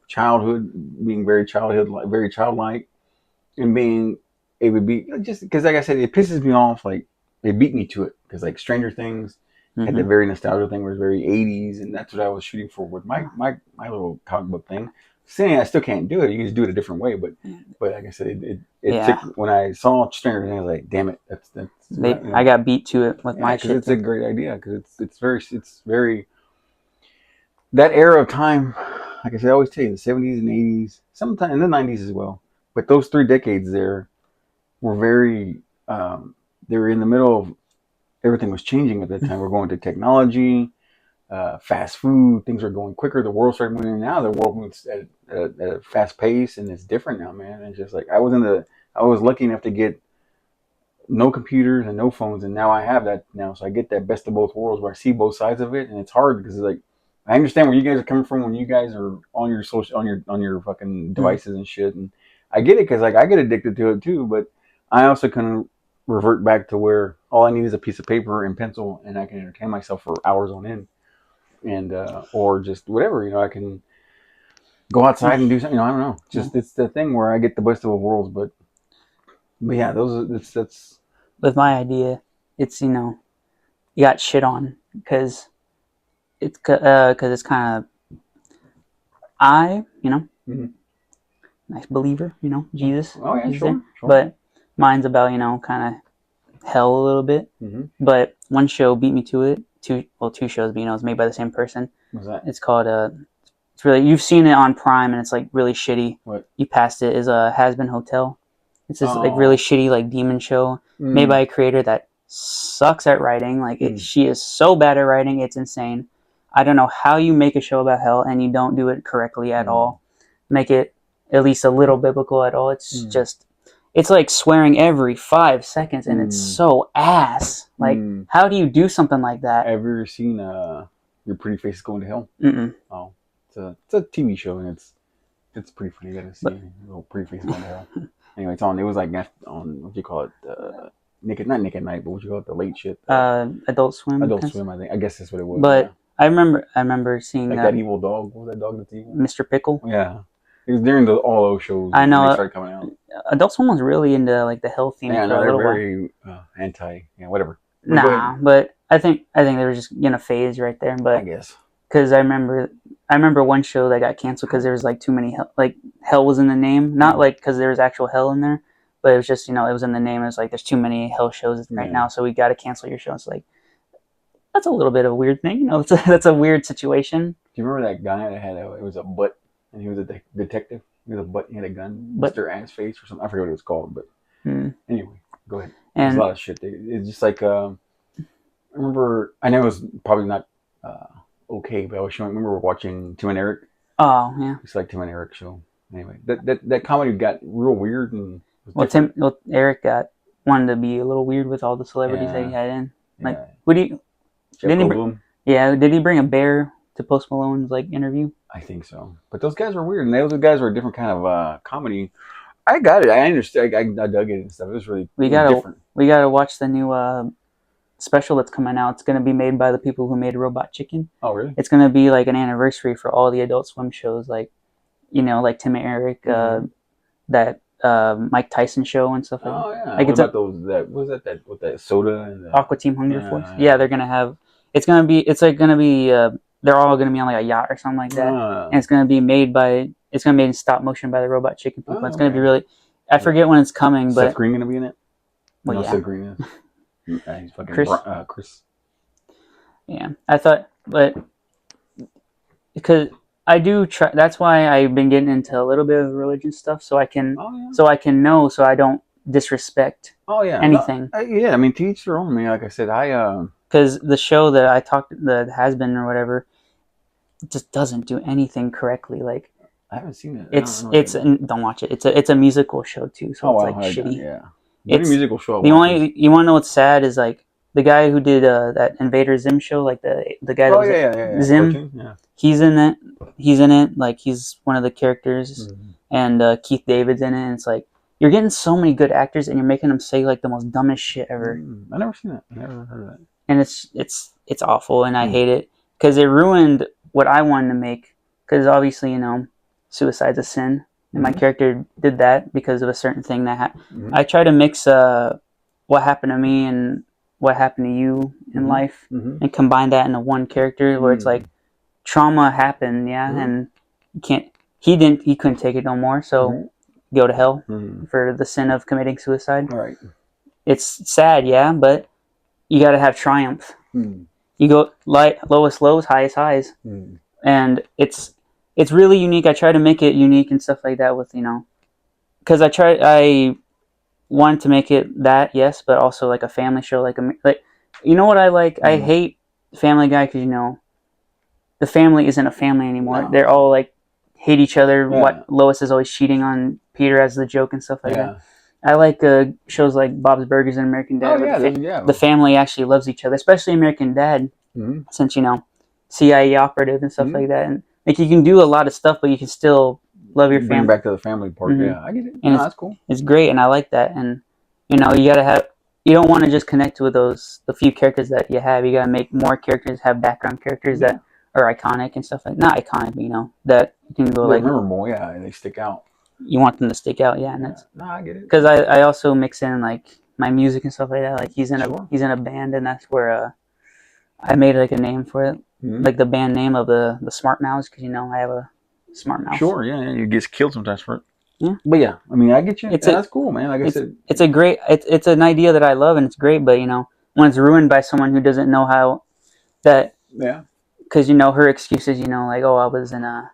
childhood, being very childhood, very childlike, and being it would be just because, like I said, it pisses me off. Like they beat me to it because like Stranger Things had the Mm-hmm. very nostalgia thing, where it's very '80s, and that's what I was shooting for with my little comic book thing. Saying I still can't do it. You can just do it a different way, but like I said, it Yeah, took when I saw Stranger Things, I was like, damn it, that's I got beat to it with yeah, my because shit it's a too. great idea. Because it's very that era of time. Like I said, I always tell you, the '70s and '80s, sometime in the '90s as well. But those 3 decades there were very. They were in the middle of everything was changing at that time. We're going to technology, fast food. Things are going quicker. The world started moving. Now the world moves at a fast pace, and it's different now, man. It's just like I was lucky enough to get no computers and no phones, and now I have that now, so I get that best of both worlds where I see both sides of it, and it's hard because it's like I understand where you guys are coming from when you guys are on your social on your fucking Mm. devices and shit, and I get it because like I get addicted to it too, but I also can revert back to where all I need is a piece of paper and pencil, and I can entertain myself for hours on end, and or just whatever, I can go outside and do something. I don't know, Yeah. just it's the thing where I get the best of both worlds, but yeah, that's With my idea, it's you got shit on because it's kind of mhm. nice believer, Jesus, Oh yeah, Jesus there, sure. but mine's about kind of hell a little bit. Mm-hmm. But one show beat me to it. Two shows, but it's made by the same person. What's that? It's called it's really you've seen it on Prime and it's like really shitty. What? You passed it. Is a Has Been Hotel. It's this like really Oh. shitty like demon show made by Mm. a creator that sucks at writing. Like Mm. she is so bad at writing, it's insane. I don't know how you make a show about hell and you don't do it correctly at Mm. all. Make it at least a little biblical at all. It's Mm. just it's like swearing every 5 seconds and it's Mm. so ass. Like Mm. how do you do something like that? Have you ever seen Your Pretty Face is Going to Hell? Mm-mm. Oh, it's a TV show and it's pretty funny. You gotta see But Little Pretty Face is Going to Hell. Anyway, it's on. It was like on what you call it, not Nick at Night, but what you call it, the late shit. Adult Swim. Adult Swim, I think. I guess that's what it was. But Yeah. I remember seeing Like that evil dog. What was that dog that's evil? Mr. Pickle. Yeah. It was during all those shows I when they know started coming out. Adult Swim was really into like the hell theme Yeah, for no, a they're little while. very anti. Yeah, whatever. But go Nah, ahead. but I think they were just in a phase right there. I But guess. because I remember one show that got canceled because there was like too many hell was in the name. Not like because there was actual hell in there, but it was just it was in the name. It was like there's too many hell shows right Yeah. now, so we got to cancel your show. It's like that's a little bit of a weird thing. That's a weird situation. Do you remember that guy that it was a butt, and he was a detective? He was a butt, he had a gun, But Mr. Ass Face or something. I forget what it was called, but hmm. anyway, go ahead. There's a And lot of shit. It's just like, I remember, I know it was probably not okay, but I remember watching Tim and Eric. oh yeah. It's like Tim and Eric show. Anyway, that comedy got real weird and was different. Eric wanted to be a little weird with all the celebrities that he Yeah, had in. Like, yeah. who do you? Jeff Didn't he? Goldblum. Yeah, did he bring a bear to Post Malone's interview? I think so. But those guys were weird, and those guys were a different kind of comedy. I got it. I understand. I dug it and stuff. It was really We different. gotta watch the new special that's coming out. It's gonna be made by the people who made Robot Chicken. Oh, really? It's gonna be like an anniversary for all the Adult Swim shows, like like Tim and Eric, that Mike Tyson show and stuff like that. Oh yeah. Like What it's about those? That what was that with that soda and the Aqua Team Hunger yeah, Force. yeah. Yeah, they're gonna have. It's gonna be. It's like gonna be. They're all gonna be on like a yacht or something like that, and it's gonna be made by. It's gonna be made in stop motion by the Robot Chicken people. It's gonna be really. I forget when it's coming, but Seth Green gonna be in it. well, No, yeah, Seth Green is. He's fucking Chris. Chris. Yeah, I thought, but because I do try. That's why I've been getting into a little bit of religion stuff, so I can, Oh yeah. so I can know, so I don't disrespect Oh yeah. anything. No, yeah. I mean, to each their own. I mean, like I said, Because the show that I talked, that has been or whatever, just doesn't do anything correctly. Like I haven't seen it. don't watch it. It's a musical show too, so it's like shitty. Yeah. It's musical show. the only you want to know what's sad is like the guy who did that Invader Zim show, like the guy that was Zim. Cartoon, yeah. He's in it. He's in it. Like he's one of the characters, and Keith David's in it. And it's like you're getting so many good actors, and you're making them say like the most dumbest shit ever. I never seen that. I never heard of that. And it's awful, and I hate it because it ruined what I wanted to make. Because obviously, suicide's a sin, and my character did that because of a certain thing that happened. I try to mix what happened to me and what happened to you in life, and combine that into one character where it's like trauma happened, and you can't. He couldn't take it no more, so go to hell for the sin of committing suicide. Right. It's sad, yeah, but you got to have triumph. You go lowest lows, highest highs, and it's really unique. I try to make it unique and stuff like that with because I wanted to make it that, yes, but also like a family show, like what I like. I hate Family Guy because the family isn't a family anymore. They're all like hate each other. What Lois is always cheating on Peter as the joke and stuff like that. I like shows like Bob's Burgers and American Dad. The family actually loves each other, especially American Dad, since CIA operative and stuff like that. And like you can do a lot of stuff, but you can still love your family. Bring back to the family part. Yeah, I get it. And that's cool. It's great, and I like that. And you gotta have. You don't want to just connect with the few characters that you have. You gotta make more characters, have background characters that are iconic and stuff like not iconic, but that you can go like memorable. Yeah, and they stick out. You want them to stick out, and that's I get it. Because I also mix in like my music and stuff like that. Like he's in a band, and that's where I made like a name for it, like the band name of the Smart Mouse, because I have a smart mouse. Sure, yeah, you get killed sometimes for it. Yeah, but yeah, I mean, I get you. That's cool, man. Like I said, it's a great. It's an idea that I love, and it's great. But when it's ruined by someone who doesn't know how that. Yeah. Because her excuses, like, oh, I was in a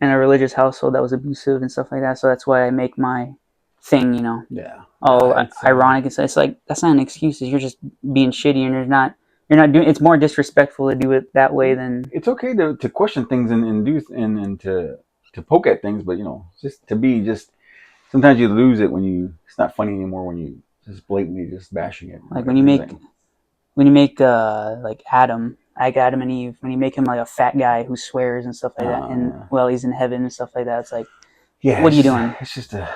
religious household that was abusive and stuff like that. So that's why I make my thing, Yeah. Ironic. It's like that's not an excuse. You're just being shitty, and you're not doing. It's more disrespectful to do it that way than. It's okay to question things and do and to poke at things, but just to be sometimes you lose it when it's not funny anymore when you just blatantly just bashing it. Like when you make like Adam. Like Adam and Eve, when you make him like a fat guy who swears and stuff like that, and he's in heaven and stuff like that, it's like, what are you doing? It's just a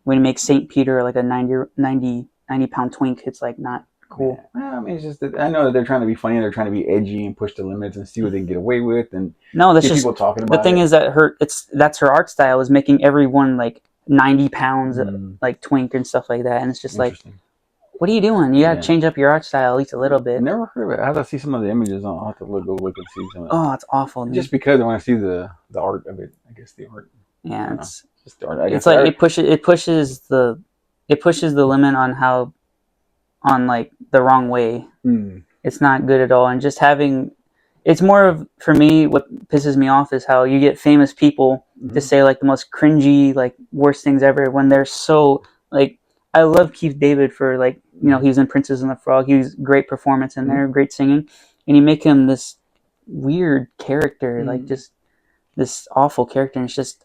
when you make Saint Peter like a 90 pound twink, it's like not cool. Yeah. I mean, it's just that I know that they're trying to be funny, they're trying to be edgy and push the limits and see what they can get away with, and that's just people talking about. The thing is that that's her art style is making everyone like 90 pounds like twink and stuff like that, and it's just like. What are you doing? You gotta change up your art style at least a little bit. I never heard of it. I have to see some of the images. I'll have to go look and see some of it. Oh, it's awful. Dude. Just because I want to see the art of it. I guess the art. Yeah, it's just the art. It's like it pushes the limit on like the wrong way. It's not good at all. And just it's more of, for me, what pisses me off is how you get famous people to say like the most cringy, like worst things ever when they're so like. I love Keith David for like he was in Princess and the Frog. He was great performance in there, great singing, and you make him this weird character, like just this awful character. And it's just,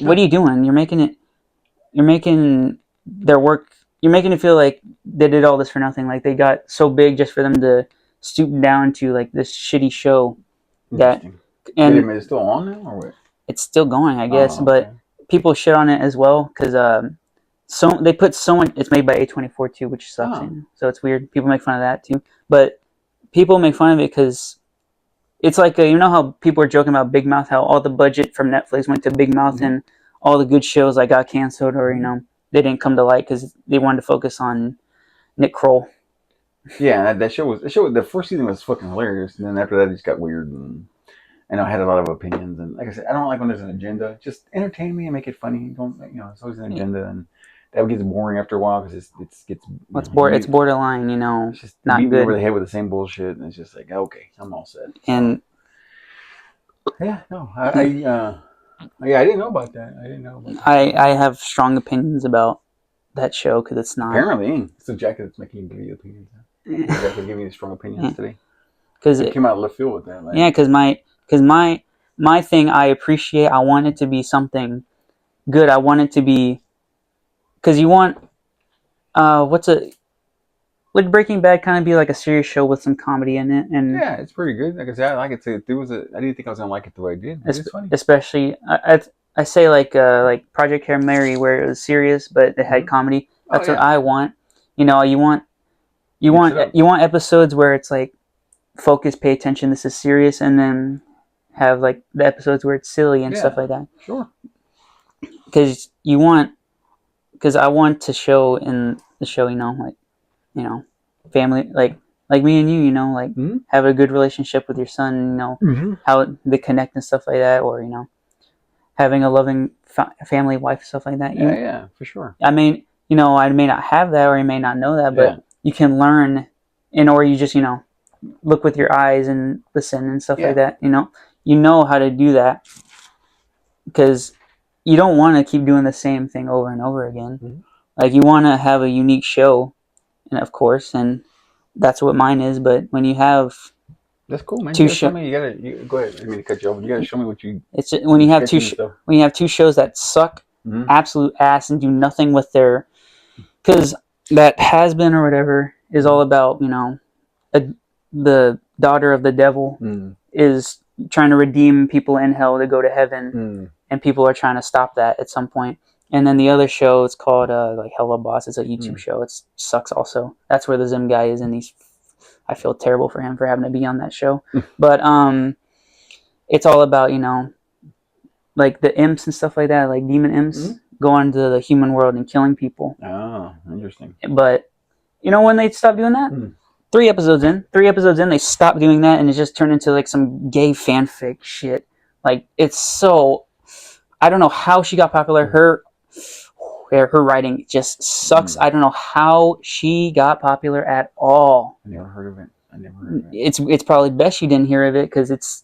what are you doing? You're making their work. You're making it feel like they did all this for nothing. Like they got so big just for them to stoop down to like this shitty show. That and it's still on now, or what? It's still going, I guess, but people shit on it as well because. So they put so much. It's made by A24 too, which sucks. So it's weird. People make fun of that too, but people make fun of it because it's like how people are joking about Big Mouth, how all the budget from Netflix went to Big Mouth, and all the good shows like got canceled or they didn't come to light because they wanted to focus on Nick Kroll. Yeah, that show was the first season was fucking hilarious, and then after that it just got weird, and I had a lot of opinions. And like I said, I don't like when there's an agenda. Just entertain me and make it funny. Don't it's always an agenda and. That gets boring after a while because it gets. It's borderline, It's just not beating good. Over the head with the same bullshit, and it's just like, okay, I'm all set. And I didn't know about that. I have strong opinions about that show because it's not. Apparently, it's the jacket that's making you give you opinions. The jacket giving you strong opinions today. Because it came out of left field with that. Like. Yeah, because my thing, I appreciate. I want it to be something good. I want it to be. Because you want, would Breaking Bad kind of be like a serious show with some comedy in it? And Yeah, it's pretty good. Like I said, I like it. There was a. I didn't think I was gonna like it the way I did. But it's funny. especially I say like Project Hail Mary, where it was serious but it had comedy. Oh That's what yeah, I want. You know, mix it up. you want episodes where it's like focus, pay attention, this is serious, and then have like the episodes where it's silly and stuff like that. Sure. Because I want to show in the show, family, like me and you, like have a good relationship with your son, how they connect and stuff like that, or having a loving family, wife, stuff like that. Yeah, for sure. I mean, I may not have that, or you may not know that, but you can learn, or you just look with your eyes and listen and stuff like that. You know how to do that because you don't want to keep doing the same thing over and over again. Like you want to have a unique show, and of course, and that's what mine is. But when you have that's cool, man. You gotta show me. Go ahead. I didn't mean to cut you off. You gotta show me what you. It's when you have two shows that suck absolute ass and do nothing with their, because that has been or whatever is all about the daughter of the devil is trying to redeem people in hell to go to heaven, and people are trying to stop that at some point. And then the other show, it's called like Hello Boss. It's a YouTube show. It sucks also. That's where the Zim guy is in these. I feel terrible for him for having to be on that show. But it's all about, like the imps and stuff like that, like demon imps going into the human world and killing people. Oh, interesting. But when they stop doing that? 3 episodes in, they stopped doing that, and it just turned into like some gay fanfic shit. Like it's so, I don't know how she got popular. Her writing just sucks. I don't know how she got popular at all. I never heard of it. It's probably best you didn't hear of it because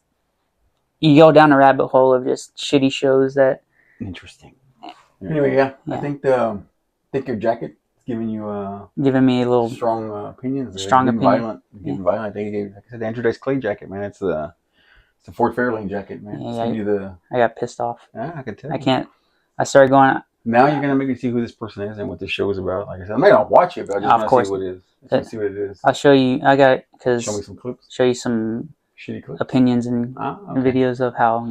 you go down a rabbit hole of just shitty shows that. Interesting. Anyway, yeah. I think your jacket is giving me a little strong opinions. Strong opinion. Violent. I think like I said, the Andrew Dice Clay jacket, man. It's the Ford Fairlane jacket, man. I got pissed off. Yeah, I can tell. I started going. Now you're gonna make me see who this person is and what this show is about. Like I said, I may not watch it, but I just want to see what it is. Let's see what it is. I'll show you. I got it because show me some clips. Show you some shitty clips, opinions and videos of how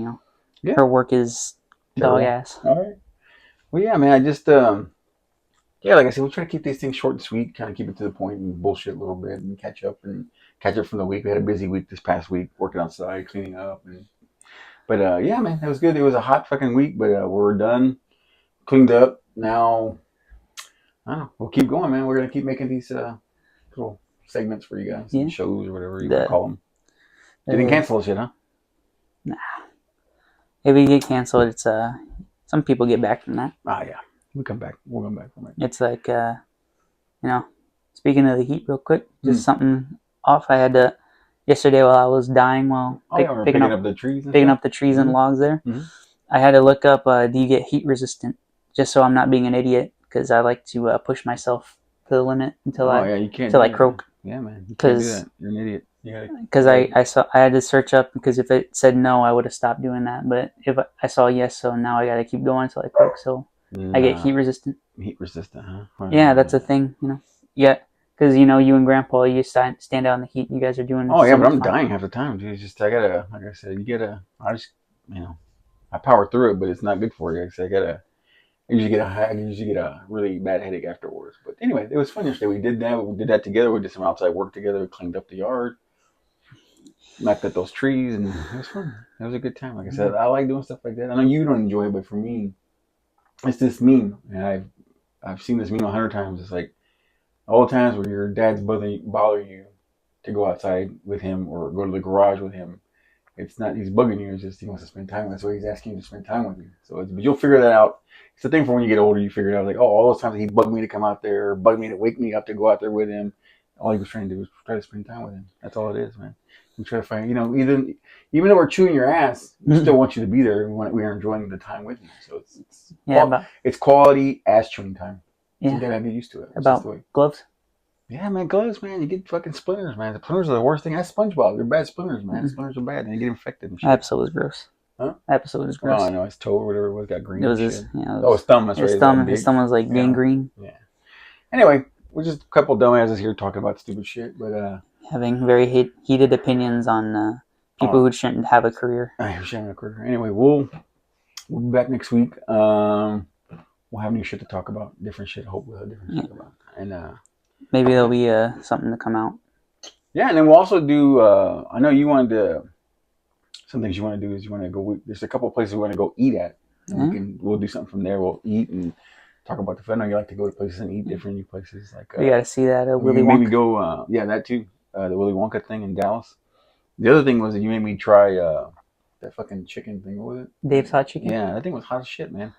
her work is dog ass. All right. Well, yeah, man. I just like I said, we'll try to keep these things short and sweet. Kind of keep it to the point and bullshit a little bit and catch up from the week. We had a busy week this past week, working outside, cleaning up, but yeah, man, it was good. It was a hot fucking week, but we're done. Cleaned up. Now, I don't know. We'll keep going, man. We're going to keep making these little segments for you guys. Shows or whatever you want to call them. They didn't cancel us yet, huh? Nah. If we get canceled, it's some people get back from that. Ah, yeah. We'll come back from it. It's like, speaking of the heat real quick, just something off. I had to, yesterday while I was dying picking up the trees and logs there, I had to look up, do you get heat resistant? Just so I'm not being an idiot, because I like to push myself to the limit until I croak. Yeah, man. You can't do that. You're an idiot. Because I had to search up, because if it said no, I would have stopped doing that. But if I saw yes, so now I got to keep going until I croak. So I get heat resistant. Heat resistant, huh? Yeah, that's a thing. Yeah, because you and Grandpa, you stand out in the heat. You guys are doing. Oh yeah, but I'm dying half the time, dude. It's just I gotta, like I said, I power through it, but it's not good for you. I usually get a really bad headache afterwards. But anyway, it was fun yesterday. We did that. We did that together. We did some outside work together. We cleaned up the yard, knocked out those trees, and it was fun. It was a good time. Like I said, I like doing stuff like that. I know you don't enjoy it, but for me, it's this meme, and I've seen this meme 100 times. It's like all the times where your dad's bother you to go outside with him or go to the garage with him. It's not he's bugging you. It's just he wants to spend time with you. That's why he's asking you to spend time with you. But you'll figure that out. It's the thing for when you get older. You figure it out. Like, all those times he bugged me to come out there, bugged me to wake me up to go out there with him. All he was trying to do was try to spend time with him. That's all it is, man. We try to find, even though we're chewing your ass, we still want you to be there. We are enjoying the time with you. So it's quality ass chewing time. So you gotta get used to it. About gloves. Yeah, man, gloves, man. You get fucking splinters, man. The splinters are the worst thing. That's SpongeBob. They're bad splinters, man. Splinters are bad, and they get infected and shit. Episode was gross. Huh? Episode was gross. Oh, I know. His toe or whatever it was got green. It was his thumb. That's right. His thumb was like gangrene. Yeah. Anyway, we're just a couple dumbasses here talking about stupid shit. But having very heated opinions on people who shouldn't have a career. Anyway, we'll be back next week. We'll have new shit to talk about, different shit. I hope we'll have different shit about, and maybe there'll be something to come out. Yeah, and then we'll also do. I know you wanted to. Some things you want to do is you want to go. There's a couple of places we want to go eat at. And we'll do something from there. We'll eat and talk about the food. I know you like to go to places and eat different new places. Like we got to see that Willy Wonka. Maybe go. That too. The Willy Wonka thing in Dallas. The other thing was that you made me try that fucking chicken thing. What was it? Dave's Hot Chicken. Yeah, that thing was hot as shit, man.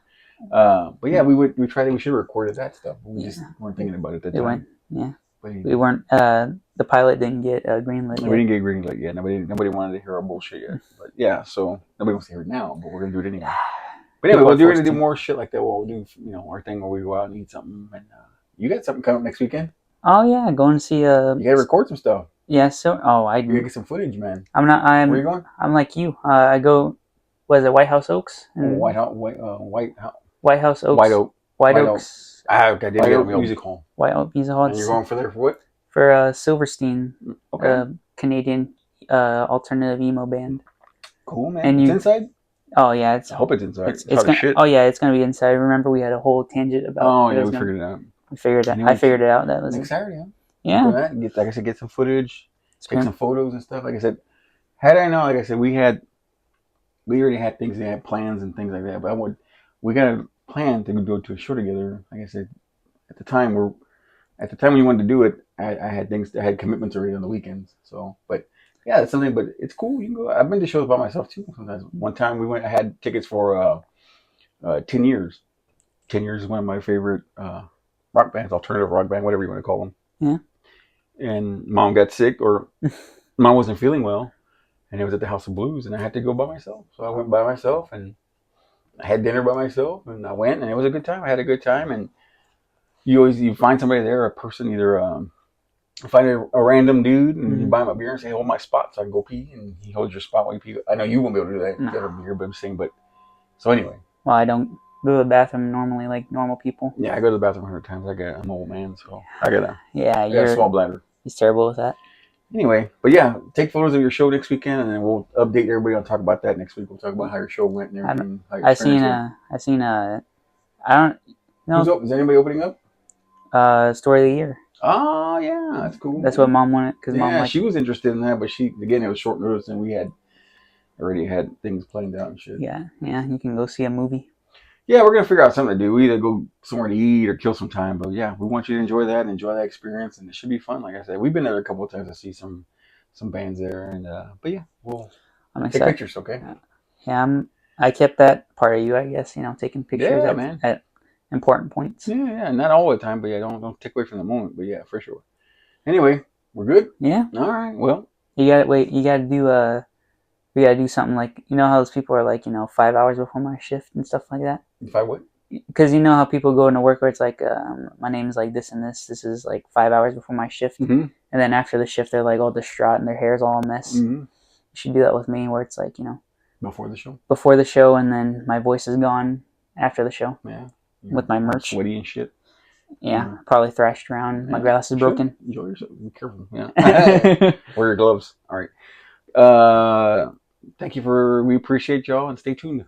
But yeah, we tried it. We should have recorded that stuff. We just weren't thinking about it at the time. We weren't. The pilot didn't get greenlit. We didn't get greenlit yet. Nobody wanted to hear our bullshit yet. But yeah, so nobody wants to hear it now. But we're gonna do it anyway. But anyway, we're gonna do more shit like that. We'll do our thing where we go out and eat something. And you got something coming up next weekend? Oh yeah, going to see. You gotta record some stuff. Yeah. So you gotta get some footage, man. I'm not. Where are you going? I'm like you. I go. Was it White House Oaks? White House Oaks. White Oaks. White Oak Music Hall. White Oak Music Hall. And you're going for there for what? For Silverstein, Canadian alternative emo band. Cool, man. And it's inside? Oh yeah, I hope it's inside. It's gonna, shit. Oh yeah, it's gonna be inside. Remember, we had a whole tangent about. Oh yeah, we figured it out. I figured it out. That was next Saturday. Huh? Yeah. Like I said, get some footage, take some photos and stuff. Like I said, had I known, like I said, we already had things. They had plans and things like that. But we got a plan to go to a show together. Like I said, at the time when we wanted to do it, I had commitments already on the weekends. So, but yeah, it's something. But it's cool. You can go. I've been to shows by myself too. Sometimes. One time we went. I had tickets for 10 Years. 10 Years is one of my favorite rock bands, alternative rock band, whatever you want to call them. Yeah. And Mom got sick, or Mom wasn't feeling well, and it was at the House of Blues, and I had to go by myself. So I went by myself, and I had dinner by myself, and I went, and it was a good time. I had a good time, and you find somebody there, a person, either find a random dude, and you buy him a beer and say, hold my spot so I can go pee, and he holds your spot while you pee. I know you won't be able to do that. You got a beer, but I'm saying, so anyway. Well, I don't go to the bathroom normally like normal people. Yeah, I go to the bathroom 100 times. I'm an old man, so I got a small bladder. He's terrible with that. Anyway, but yeah, take photos of your show next weekend, and then we'll update everybody. I'll talk about that next week. We'll talk about how your show went and everything. I don't know. Is anybody opening up? Story of the Year. Oh yeah, that's cool. That's what Mom wanted, because Mom she was interested in that, but it was short notice, and we had already had things planned out and shit. Yeah, you can go see a movie. Yeah, we're gonna figure out something to do. We either go somewhere to eat or kill some time. But yeah, we want you to enjoy that experience, and it should be fun. Like I said, we've been there a couple of times to see some bands there, and but yeah, we'll take pictures. Okay. Yeah, I kept that part of you, I guess. Taking pictures at important points. Yeah, not all the time, but yeah, don't take away from the moment. But yeah, for sure. Anyway, we're good. Yeah. All right. Well, you gotta do we gotta do something like, how those people are like, 5 hours before my shift and stuff like that. If I would? Because how people go into work where it's like, my name is like this and this. This is like 5 hours before my shift. Mm-hmm. And then after the shift, they're like all distraught and their hair's all a mess. Mm-hmm. You should do that with me, where it's like, before the show? Before the show, and then my voice is gone after the show. Yeah. With my merch. Sweaty and shit. Yeah, probably thrashed around. My glass is broken. Enjoy yourself. Be careful. Yeah. Wear your gloves. All right. We appreciate y'all, and stay tuned.